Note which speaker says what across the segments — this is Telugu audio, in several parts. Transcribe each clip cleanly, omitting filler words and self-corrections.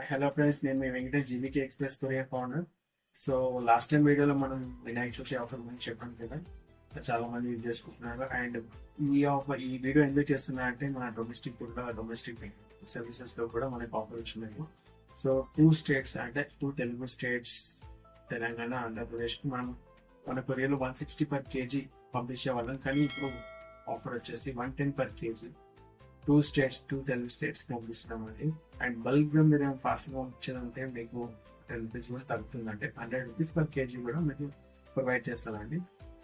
Speaker 1: హలో ఫ్రెండ్స్, నేను మీ Venkatesh GBK express courier founder. So last time వీడియోలో మనం వినాయక చవితి ఆఫర్ గురించి చెప్పాను కదా, చాలా మంది యూజ్ చేసుకుంటున్నారు. అండ్ ఈ వీడియో ఎందుకు చేస్తున్నా అంటే మన డొమెస్టిక్ సర్వీసెస్ లో కూడా మనకి ఆఫర్ వచ్చింది. సో టూ స్టేట్స్ అంటే టూ తెలుగు స్టేట్స్, తెలంగాణ, ఆంధ్రప్రదేశ్ కి మనం మన కొరియర్లో 160 per kg పంపించే వాళ్ళం. కానీ ఇప్పుడు ఆఫర్ వచ్చేసి 110 per kg two Telugu states పంపిస్తున్నామండి. అండ్ బల్క్ గా మీరు ఫాస్ట్ గా వచ్చేదంటే మీకు 10 రూపీస్ కూడా తగ్గుతుంది, అంటే 100 రూపీస్ per kg కూడా మీకు ప్రొవైడ్ చేస్తామండి.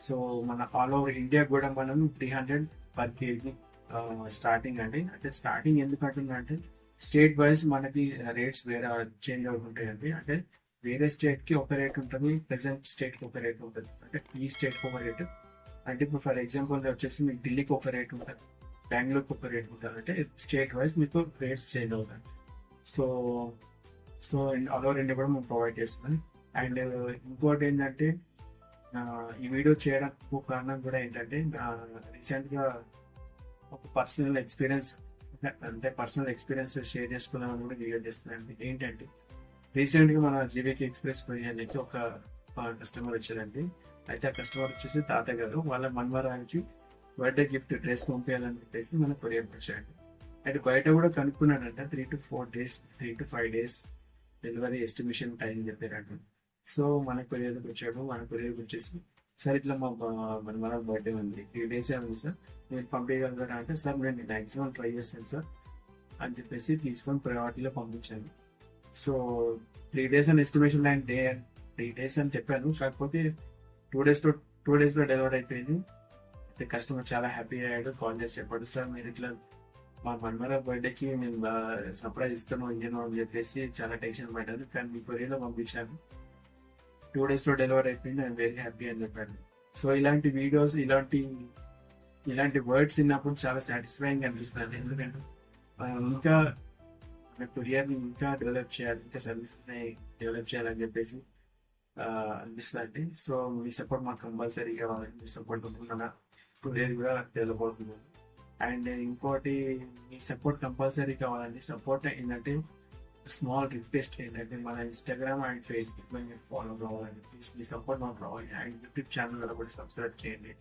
Speaker 1: సో మన ఆల్ ఓవర్ ఇండియా కూడా మనం 300 per kg స్టార్టింగ్ అండి. అంటే స్టార్టింగ్ ఎందుకు అంటున్నా అంటే స్టేట్ వైజ్ మనకి రేట్స్ వేరే చేంజ్ అవుతుంటాయండి. అంటే వేరే స్టేట్ కి ఒక రేట్ ఉంటుంది, ప్రెసెంట్ స్టేట్ కి ఒక రేట్ ఉంటుంది. అంటే ఈ స్టేట్ కి ఒక రేట్, అంటే ఇప్పుడు ఫర్ ఎగ్జాంపుల్ వచ్చేసి మీకు ఢిల్లీకి ఒక రేట్ ఉంటుంది, బెంగళూరుకి ఒక రేట్ ఉంటుంది. అంటే స్టేట్ వైజ్ మీకు రేట్స్ చేంజ్ అవుతాయి. So so all over India కూడా మేము ప్రొవైడ్ చేస్తున్నాం. అండ్ ఇంకోటి ఏంటంటే ఈ వీడియో చేయడానికి కారణం కూడా ఏంటంటే రీసెంట్ గా ఒక పర్సనల్ ఎక్స్పీరియన్స్ షేర్ చేసుకుందామని కూడా వీడియో చేస్తున్నాను. ఏంటంటే రీసెంట్ గా మన జీబీకే ఎక్స్ప్రెస్ కొరియర్కి ఒక కస్టమర్ వచ్చారండి. అయితే ఆ కస్టమర్ వచ్చేసి తాతయ్య గారు వాళ్ళ మన్మరానికి బర్త్డే గిఫ్ట్ డ్రెస్ పంపించాలని చెప్పేసి మన కొరియర్ వచ్చాడు. అండ్ బయట కూడా కనుక్కున్నాడంట 3 to 5 days delivery estimation time చెప్పారంట. సో మన కొరియర్కి వచ్చాడు. మన కొరియర్కి వచ్చేసి సార్ ఇట్లా మన బర్త్డే ఉంది, 3 days ఉంది సార్, నేను పంపించగలుగుతాను అంటే సార్ నేను మ్యాక్సిమం ట్రై చేస్తాను సార్ అని చెప్పేసి తీసుకొని ప్రయారిటీలో పంపించాను. సో 3 days అని ఎస్టిమేషన్ టైం 3 days అని చెప్పాను. కాకపోతే 2 days లో డెలివరీ అయిపోయింది. అయితే కస్టమర్ చాలా హ్యాపీ అయ్యాడు. కాల్ చేసి చెప్పాడు, సార్ మీరు ఇట్లా మా మన్మర బర్త్డేకి నేను సర్ప్రైజ్ ఇస్తాను ఇయ్యను అని చెప్పేసి చాలా టెన్షన్ పడ్డాను. కానీ మీ కొరియర్లో పంపించాను, 2 days లో డెలివరీ అయిపోయింది, ఐఎమ్ వెరీ హ్యాపీ అని చెప్పాను. సో ఇలాంటి వీడియోస్, ఇలాంటి వర్డ్స్ విన్నప్పుడు చాలా సాటిస్ఫైయింగ్ అనిపిస్తుంది. ఎందుకంటే ఇంకా కొరియర్ ని ఇంకా డెవలప్ చేయాలి, ఇంకా సర్వీసెస్ ని డెవలప్ చేయాలని చెప్పేసి అనిపిస్తుంది. సో మీ సపోర్ట్ మాకు కంపల్సరీ కావాలి. మీ సపోర్ట్ మన కొరియర్ కూడా డెవలప్ అవుతుంది. అండ్ ఇంకోటి మీ సపోర్ట్ కంపల్సరీ కావాలండి. సపోర్ట్ ఏంటంటే స్మాల్ రిక్వెస్ట్ ఏంటంటే మన ఇన్స్టాగ్రామ్ అండ్ ఫేస్బుక్ మీరు ఫాలో కావాలండి. ప్లీజ్ మీ సపోర్ట్ మాకు కావాలి. అండ్ యూట్యూబ్ ఛానల్ కూడా సబ్స్క్రైబ్ చేయండి.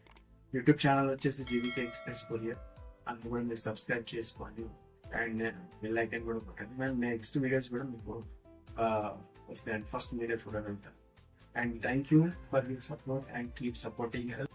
Speaker 1: యూట్యూబ్ ఛానల్ వచ్చేసి జీబీకే ఎక్స్ప్రెస్ కొరియర్, అందులో కూడా మీరు సబ్స్క్రైబ్ చేసుకోండి. అండ్ బెల్ ఐకాన్ కూడా కొట్టండి. మేము నెక్స్ట్ వీడియోస్ కూడా మీకు వస్తాయండి, ఫస్ట్ మీరే చూడగలుగుతారు. And thank you for your support and keep supporting us.